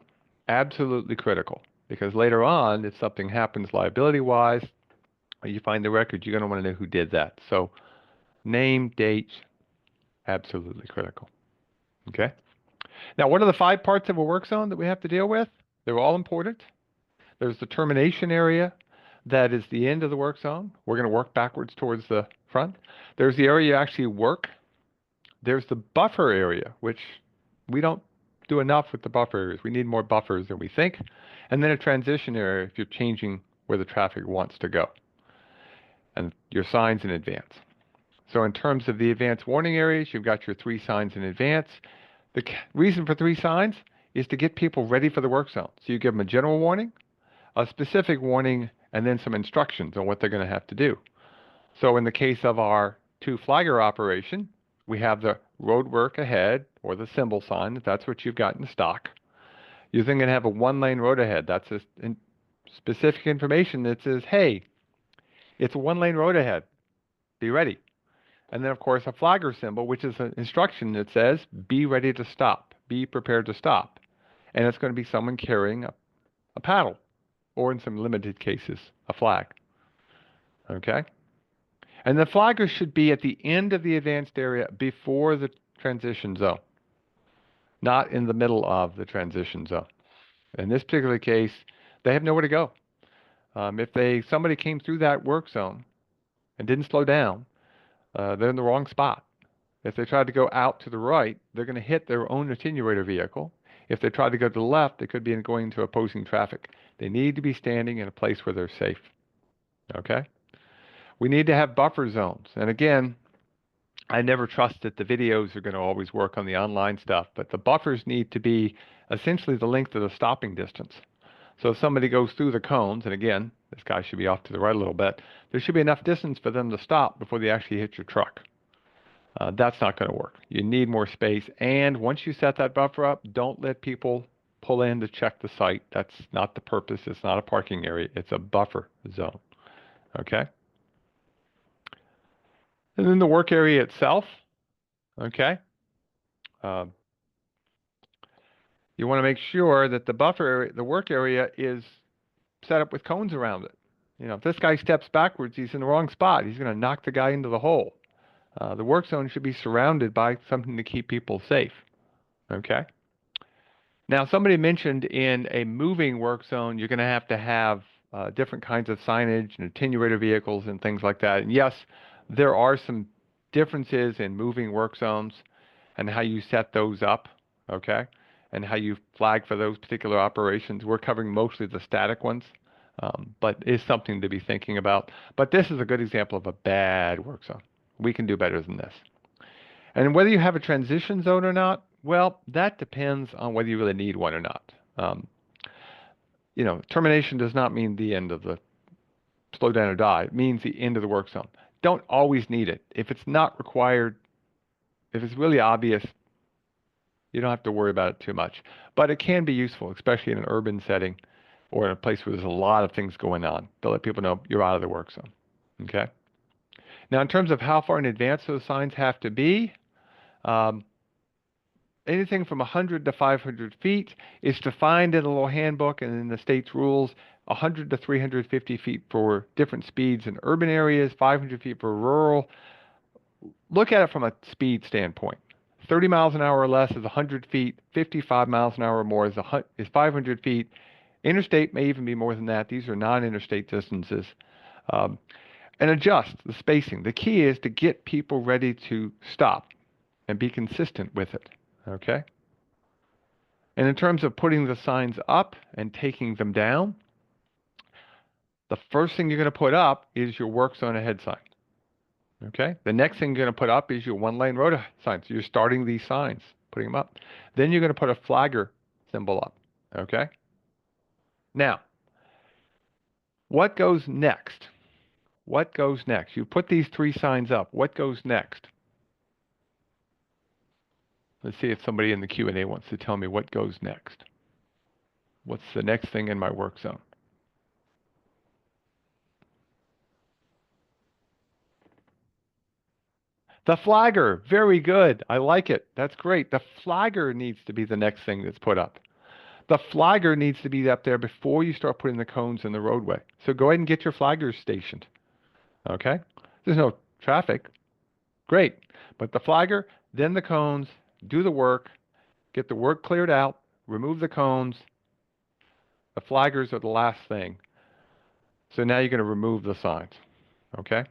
Absolutely critical, because later on, if something happens liability-wise, or you find the record, you're going to want to know who did that. So name, date, absolutely critical. Okay? Now, what are the 5 parts of a work zone that we have to deal with? They're all important. There's the termination area. That is the end of the work zone. We're going to work backwards towards the front. There's the area you actually work. There's the buffer area, which we don't do enough with the buffer areas. We need more buffers than we think. And then a transition area if you're changing where the traffic wants to go. And your signs in advance. So in terms of the advance warning areas, you've got your 3 signs in advance. The reason for 3 signs is to get people ready for the work zone. So you give them a general warning, a specific warning, and then some instructions on what they're going to have to do. So in the case of our 2 flagger operation, we have the road work ahead, or the symbol sign, if that's what you've got in stock. You're then going to have a 1-lane road ahead. That's specific information that says, hey, it's a 1-lane road ahead. Be ready. And then, of course, a flagger symbol, which is an instruction that says, be ready to stop. Be prepared to stop. And it's going to be someone carrying a paddle, or in some limited cases, a flag. Okay? And the flagger should be at the end of the advanced area before the transition zone, not in the middle of the transition zone. In this particular case, they have nowhere to go. If somebody came through that work zone and didn't slow down, they're in the wrong spot. If they try to go out to the right, they're going to hit their own attenuator vehicle. If they try to go to the left, they could be going into opposing traffic. They need to be standing in a place where they're safe. Okay? We need to have buffer zones. And again, I never trust that the videos are going to always work on the online stuff, but the buffers need to be essentially the length of the stopping distance. So if somebody goes through the cones, and again, this guy should be off to the right a little bit, there should be enough distance for them to stop before they actually hit your truck. That's not going to work. You need more space. And once you set that buffer up, don't let people pull in to check the site. That's not the purpose. It's not a parking area. It's a buffer zone. Okay? And then the work area itself. Okay? You want to make sure that the buffer area, the work area, is set up with cones around it. You know, if this guy steps backwards, he's in the wrong spot. He's going to knock the guy into the hole. The work zone should be surrounded by something to keep people safe. Okay? Now, somebody mentioned in a moving work zone, you're going to have different kinds of signage and attenuator vehicles and things like that. And yes, there are some differences in moving work zones and how you set those up, okay, and how you flag for those particular operations. We're covering mostly the static ones. but is something to be thinking about. But this is a good example of a bad work zone. We can do better than this. And whether you have a transition zone or not, well, that depends on whether you really need one or not. Termination does not mean the end of the slow down or die. It means the end of the work zone. Don't always need it. If it's not required, if it's really obvious, you don't have to worry about it too much. But it can be useful, especially in an urban setting or in a place where there's a lot of things going on, to let people know you're out of the work zone. Okay? Now, in terms of how far in advance those signs have to be, um, anything from 100 to 500 feet is defined in the little handbook and in the state's rules. 100 to 350 feet for different speeds in urban areas, 500 feet for rural. Look at it from a speed standpoint. 30 miles an hour or less is 100 feet. 55 miles an hour or more is 500 feet. Interstate may even be more than that. These are non-interstate distances. Um, and adjust the spacing. The key is to get people ready to stop and be consistent with it. Okay? And in terms of putting the signs up and taking them down, the first thing you're going to put up is your work zone ahead sign. Okay? The next thing you're going to put up is your one-lane road sign. So you're starting these signs, putting them up. Then you're going to put a flagger symbol up. Okay? Now, what goes next? What goes next? You put these 3 signs up. What goes next? Let's see if somebody in the Q&A wants to tell me what goes next. What's the next thing in my work zone? The flagger, very good. I like it. That's great. The flagger needs to be the next thing that's put up. The flagger needs to be up there before you start putting the cones in the roadway. So go ahead and get your flaggers stationed. Okay? There's no traffic. Great. But the flagger, then the cones, do the work, get the work cleared out, remove the cones. The flaggers are the last thing. So now you're going to remove the signs. Okay?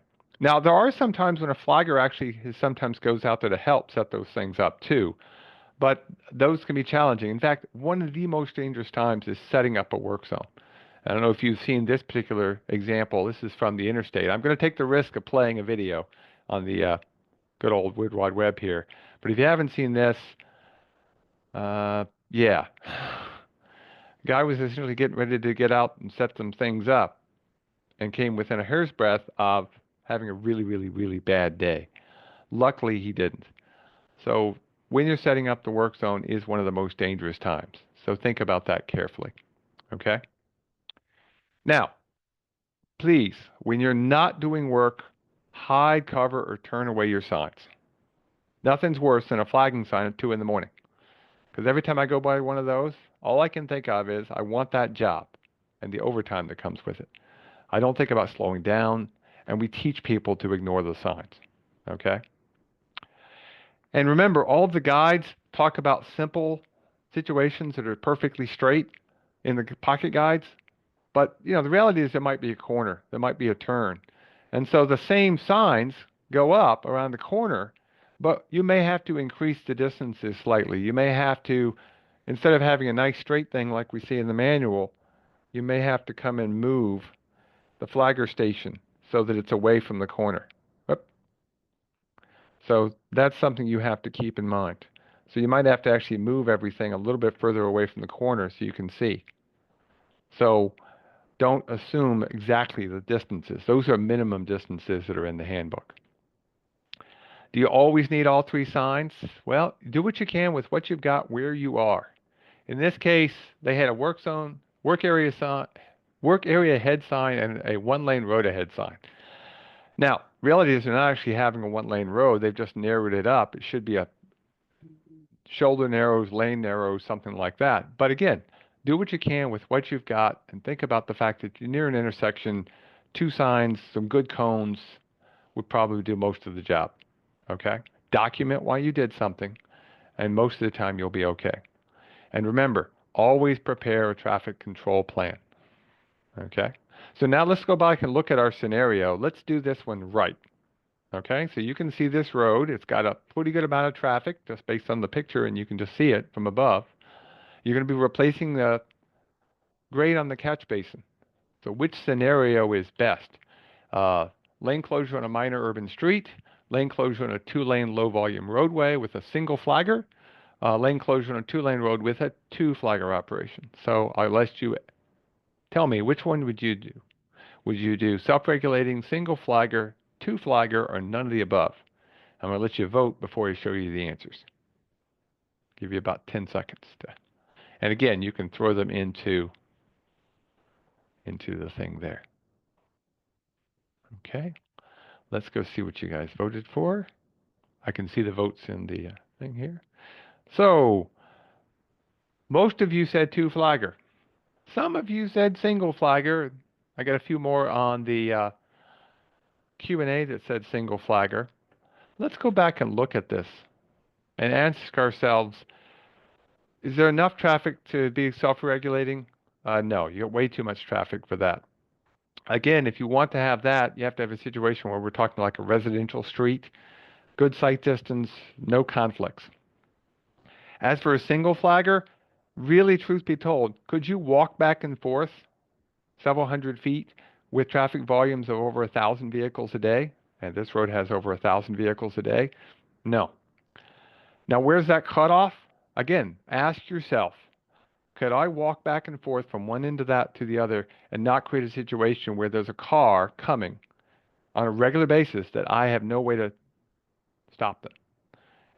Now, there are some times when a flagger actually sometimes goes out there to help set those things up too, but those can be challenging. In fact, one of the most dangerous times is setting up a work zone. I don't know if you've seen this particular example. This is from the interstate. I'm going to take the risk of playing a video on the good old World Wide Web here. But if you haven't seen this, yeah. Guy was essentially getting ready to get out and set some things up and came within a hair's breadth of having a really, really, really bad day. Luckily, he didn't. So when you're setting up the work zone is one of the most dangerous times. So think about that carefully. Okay? Now, please, when you're not doing work, hide, cover, or turn away your signs. Nothing's worse than a flagging sign at 2 in the morning. Because every time I go by one of those, all I can think of is I want that job and the overtime that comes with it. I don't think about slowing down, and we teach people to ignore the signs. Okay? And remember, all of the guides talk about simple situations that are perfectly straight in the pocket guides. But, the reality is there might be a corner. There might be a turn. And so the same signs go up around the corner, but you may have to increase the distances slightly. You may have to, instead of having a nice straight thing like we see in the manual, you may have to come and move the flagger station so that it's away from the corner. Oop. So that's something you have to keep in mind. So you might have to actually move everything a little bit further away from the corner so you can see. So don't assume exactly the distances. Those are minimum distances that are in the handbook. Do you always need all 3 signs? Well, do what you can with what you've got where you are. In this case, they had a work zone, work area ahead sign, and a one-lane road ahead sign. Now, reality is they're not actually having a one-lane road. They've just narrowed it up. It should be a shoulder narrows, lane narrows, something like that. But again, do what you can with what you've got and think about the fact that you're near an intersection, 2 signs, some good cones would probably do most of the job. Okay? Document why you did something, and most of the time you'll be okay. And remember, always prepare a traffic control plan. Okay? So now let's go back and look at our scenario. Let's do this one right. Okay, so you can see this road. It's got a pretty good amount of traffic just based on the picture, and you can just see it from above. You're going to be replacing the grate on the catch basin. So which scenario is best? Lane closure on a minor urban street, lane closure on a two-lane low-volume roadway with a single flagger, lane closure on a two-lane road with a two-flagger operation. So I'll let you tell me, which one would you do? Would you do self-regulating, single flagger, two flagger, or none of the above? I'm going to let you vote before I show you the answers. Give you about 10 seconds to, and again, you can throw them into the thing there. Okay, let's go see what you guys voted for. I can see the votes in the thing here. So, most of you said two flagger. Some of you said single flagger. I got a few more on the Q&A that said single flagger. Let's go back and look at this and ask ourselves, is there enough traffic to be self-regulating? No, you got way too much traffic for that. Again, if you want to have that, you have to have a situation where we're talking like a residential street, good sight distance, no conflicts. As for a single flagger, really, truth be told, could you walk back and forth several hundred feet with traffic volumes of over 1,000 vehicles a day? And this road has over 1,000 vehicles a day. No. Now, where's that cutoff? Again, ask yourself, could I walk back and forth from one end of that to the other and not create a situation where there's a car coming on a regular basis that I have no way to stop them?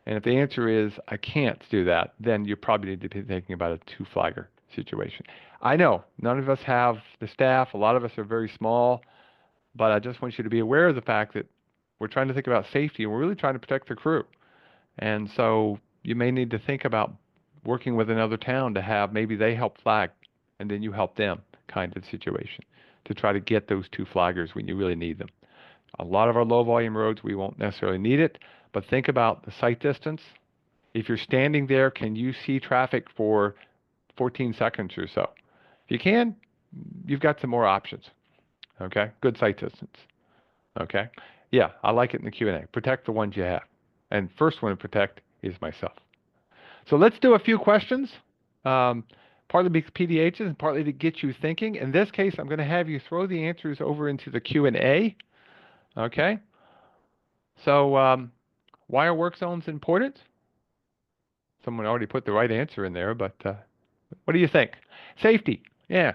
And if the answer is I can't do that, then you probably need to be thinking about a two-flagger situation. I know none of us have the staff. A lot of us are very small. But I just want you to be aware of the fact that we're trying to think about safety and we're really trying to protect the crew. And so you may need to think about working with another town to have maybe they help flag and then you help them kind of situation to try to get those two flaggers when you really need them. A lot of our low volume roads, we won't necessarily need it, but think about the sight distance. If you're standing there, can you see traffic for 14 seconds or so? If you can, you've got some more options. Okay, good sight distance. Okay, yeah, I like it in the Q&A. Protect the ones you have. And first one to protect is myself. So let's do a few questions, partly because PDHs and partly to get you thinking. In this case, I'm going to have you throw the answers over into the Q&A. Okay, so why are work zones important? Someone already put the right answer in there, but what do you think? Safety, yeah.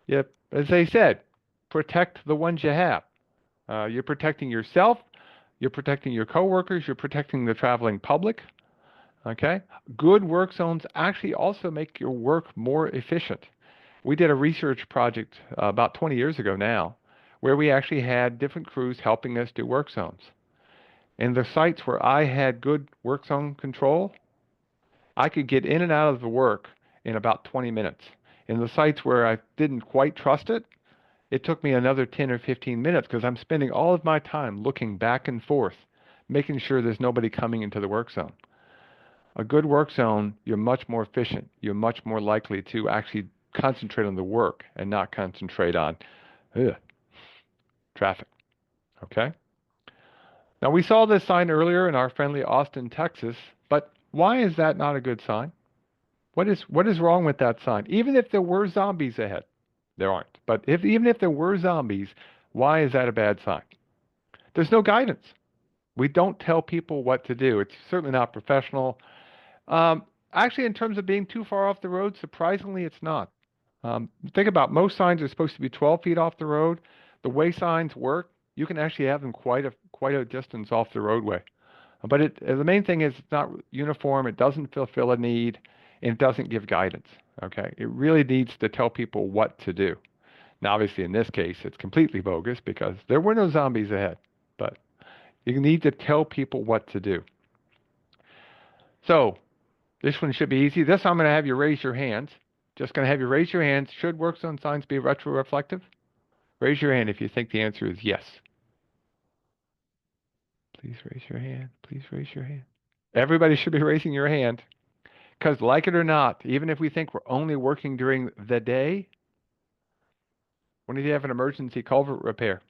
Yep, as they said, protect the ones you have. You're protecting yourself, you're protecting your coworkers, you're protecting the traveling public. Okay? Good work zones actually also make your work more efficient. We did a research project about 20 years ago now, where we actually had different crews helping us do work zones. In the sites where I had good work zone control, I could get in and out of the work in about 20 minutes. In the sites where I didn't quite trust it, it took me another 10 or 15 minutes because I'm spending all of my time looking back and forth, making sure there's nobody coming into the work zone. A good work zone, you're much more efficient. You're much more likely to actually concentrate on the work and not concentrate on traffic. Okay? Now, we saw this sign earlier in our friendly Austin, Texas, but why is that not a good sign? What is wrong with that sign? Even if there were zombies ahead, there aren't. But even if there were zombies, why is that a bad sign? There's no guidance. We don't tell people what to do. It's certainly not professional. Actually, in terms of being too far off the road, surprisingly, it's not. Think about most signs are supposed to be 12 feet off the road. The way signs work, you can actually have them quite a distance off the roadway. But the main thing is it's not uniform. It doesn't fulfill a need, and it doesn't give guidance. Okay, it really needs to tell people what to do. Now, obviously, in this case, it's completely bogus because there were no zombies ahead. But you need to tell people what to do. So this one should be easy. This I'm going to have you raise your hands. Just going to have you raise your hands. Should work zone signs be retroreflective? Raise your hand if you think the answer is yes. Please raise your hand. Please raise your hand. Everybody should be raising your hand. Because like it or not, even if we think we're only working during the day, what if you have an emergency culvert repair?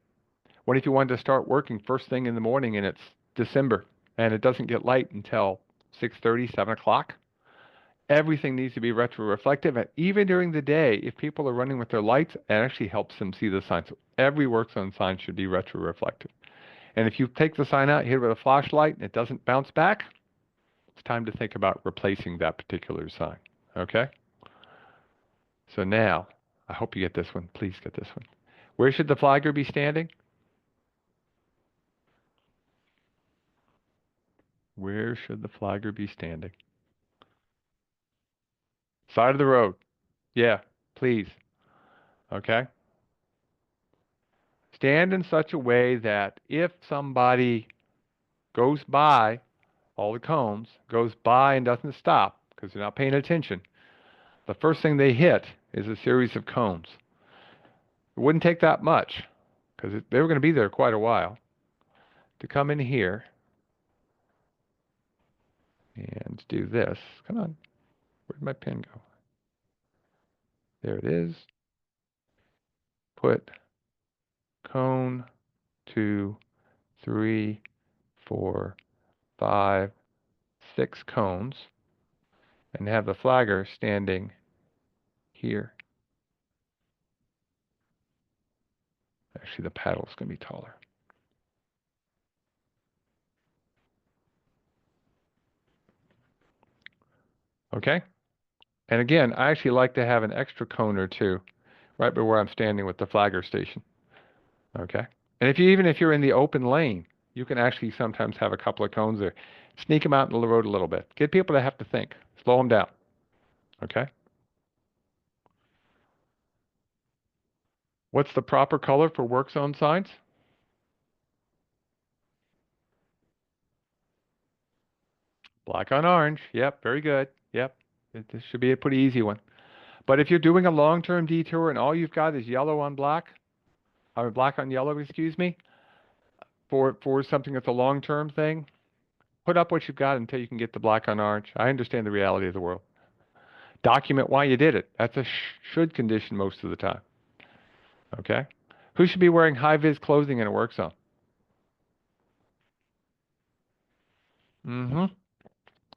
What if you wanted to start working first thing in the morning and it's December and it doesn't get light until 6:30, 7 o'clock? Everything needs to be retroreflective, and even during the day, if people are running with their lights, it actually helps them see the sign. So every work zone sign should be retroreflective. And if you take the sign out, hit it with a flashlight, and it doesn't bounce back, it's time to think about replacing that particular sign. Okay? So now, I hope you get this one. Please get this one. Where should the flagger be standing? Where should the flagger be standing? Side of the road. Yeah, please. Okay? Stand in such a way that if somebody goes by all the cones, goes by and doesn't stop because they're not paying attention, the first thing they hit is a series of cones. It wouldn't take that much because they were going to be there quite a while to come in here and do this. Come on. Where'd my pen go? There it is. Put cone 2, 3, 4, 5, 6 cones and have the flagger standing here. Actually, the paddle's going to be taller. Okay? And again, I actually like to have an extra cone or two right by where I'm standing with the flagger station. Okay? And even if you're in the open lane, you can actually sometimes have a couple of cones there. Sneak them out into the road a little bit. Get people to have to think. Slow them down. Okay? What's the proper color for work zone signs? Black on orange. Yep, very good. Yep. This should be a pretty easy one. But if you're doing a long-term detour and all you've got is yellow on black, or black on yellow, excuse me, for something that's a long-term thing, put up what you've got until you can get the black on orange. I understand the reality of the world. Document why you did it. That's a should condition most of the time. Okay? Who should be wearing high-vis clothing in a work zone? Mm-hmm.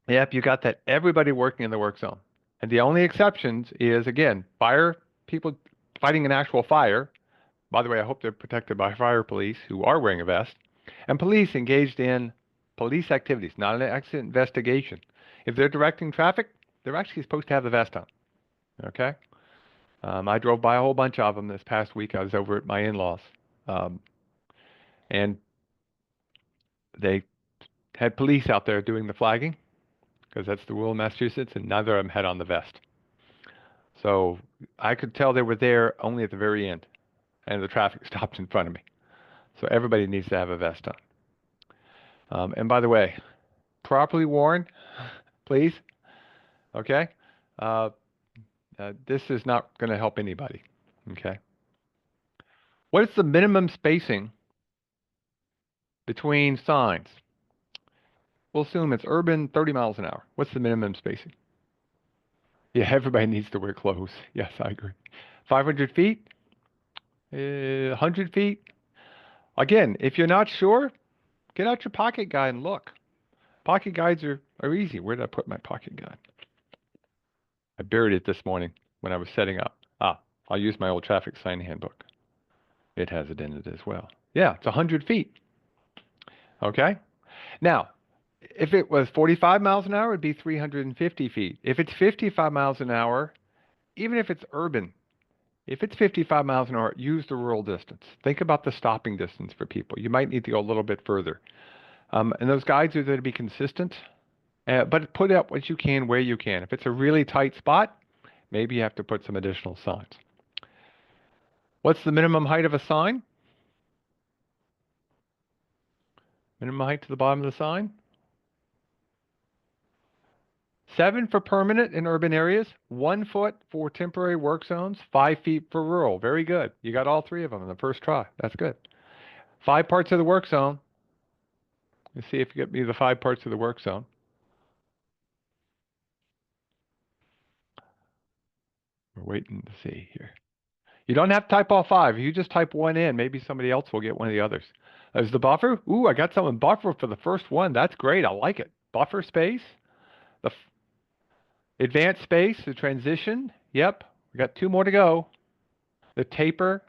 Yep, you got that. Everybody working in the work zone. And the only exceptions is, again, fire people fighting an actual fire. By the way, I hope they're protected by fire police who are wearing a vest. And police engaged in police activities, not an accident investigation. If they're directing traffic, they're actually supposed to have the vest on. Okay? I drove by a whole bunch of them this past week. I was over at my in-laws. And they had police out there doing the flagging, because that's the rule in Massachusetts, and neither of them had on the vest. So I could tell they were there only at the very end, and the traffic stopped in front of me. So everybody needs to have a vest on. And by the way, properly worn, please. Okay? This is not going to help anybody. Okay? What is the minimum spacing between signs? We'll assume it's urban, 30 miles an hour. What's the minimum spacing? Yeah, everybody needs to wear clothes. Yes, I agree. 500 feet? 100 feet? Again, if you're not sure, get out your pocket guide and look. Pocket guides are easy. Where did I put my pocket guide? I buried it this morning when I was setting up. I'll use my old traffic sign handbook. It has it in it as well. Yeah, it's 100 feet. Okay? Now, if it was 45 miles an hour, it'd be 350 feet. If it's 55 miles an hour, even if it's urban, if it's 55 miles an hour, use the rural distance. Think about the stopping distance for people. You might need to go a little bit further. And those guides are there to be consistent, but put up what you can where you can. If it's a really tight spot, maybe you have to put some additional signs. What's the minimum height of a sign? Minimum height to the bottom of the sign? 7 for permanent in urban areas, 1 foot for temporary work zones, 5 feet for rural. Very good. You got all 3 of them in the first try. That's good. 5 parts of the work zone. Let's see if you get me the 5 parts of the work zone. We're waiting to see here. You don't have to type all 5. If you just type 1 in, maybe somebody else will get one of the others. There's the buffer. Ooh, I got someone buffer for the first one. That's great. I like it. Buffer space. Advanced space, the transition. Yep, we got 2 more to go. The taper,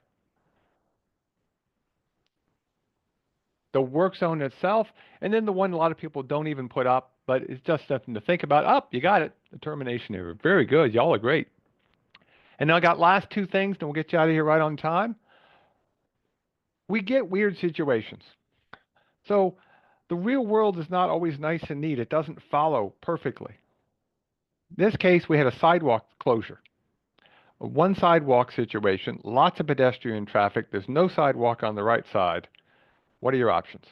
the work zone itself, and then the one a lot of people don't even put up, but it's just something to think about. Up, you got it. The termination area. Very good. Y'all are great. And now I got last 2 things, and we'll get you out of here right on time. We get weird situations. So the real world is not always nice and neat. It doesn't follow perfectly. In this case, we had a sidewalk closure. A one sidewalk situation, lots of pedestrian traffic. There's no sidewalk on the right side. What are your options?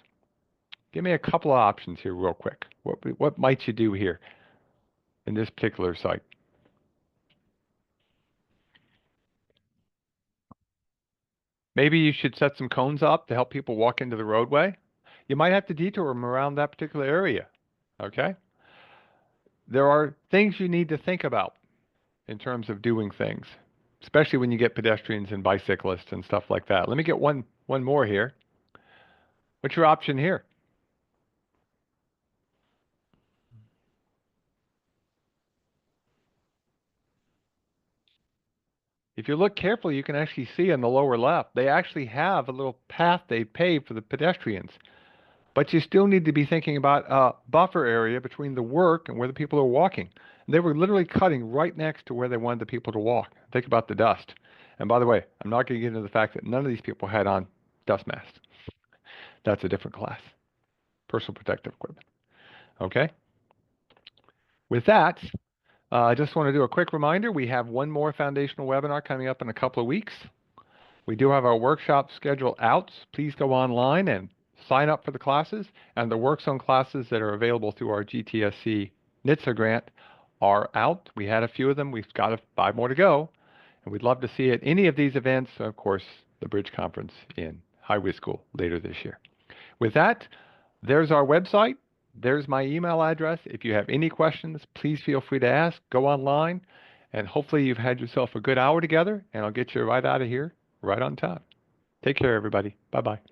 Give me a couple of options here real quick. What might you do here in this particular site? Maybe you should set some cones up to help people walk into the roadway. You might have to detour them around that particular area. Okay? There are things you need to think about in terms of doing things, especially when you get pedestrians and bicyclists and stuff like that. Let me get one more here. What's your option here? If you look carefully, you can actually see in the lower left, they actually have a little path they paved for the pedestrians. But you still need to be thinking about a buffer area between the work and where the people are walking. They were literally cutting right next to where they wanted the people to walk. Think about the dust. And by the way, I'm not going to get into the fact that none of these people had on dust masks. That's a different class. Personal protective equipment. Okay? With that, I just want to do a quick reminder. We have one more foundational webinar coming up in a couple of weeks. We do have our workshop schedule out. Please go online and sign up for the classes. And the Work Zone classes that are available through our GTSC NHTSA grant are out. We had a few of them. We've got 5 more to go. And we'd love to see you at any of these events. Of course, the Bridge Conference in Highway School later this year. With that, there's our website. There's my email address. If you have any questions, please feel free to ask. Go online. And hopefully you've had yourself a good hour together. And I'll get you right out of here right on time. Take care, everybody. Bye-bye.